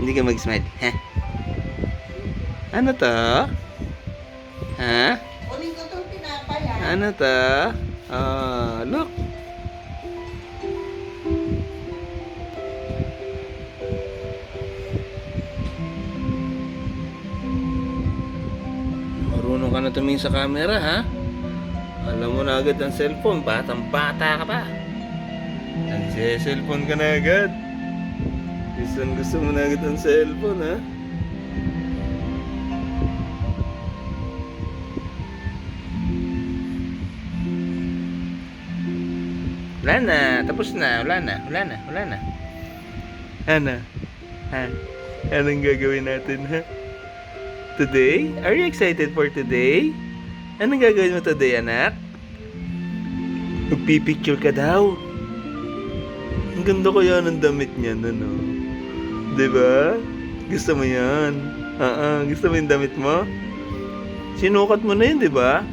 Hindi ka mag-smile, ha? Ano to? Ha? Kunin ko itong tinapay ah. Ano to? Oh, look. Marunong ka na tumingin sa camera, ha? Alam mo na agad ang cellphone. Batang-bata ka pa. Nagse-cellphone ka na agad. Gusto mo na agad ang cellphone, ha? Wala na. Tapos na. Wala na. Ano? Ha? Anong gagawin natin, ha? Today? Are you excited for today? Anong gagawin mo today, anak? Magpipicture ka daw. Ang ganda kaya ng damit niya, ano? Diba? Gusto mo yan? Gusto mo yung damit mo? Sinukat mo na yun, diba?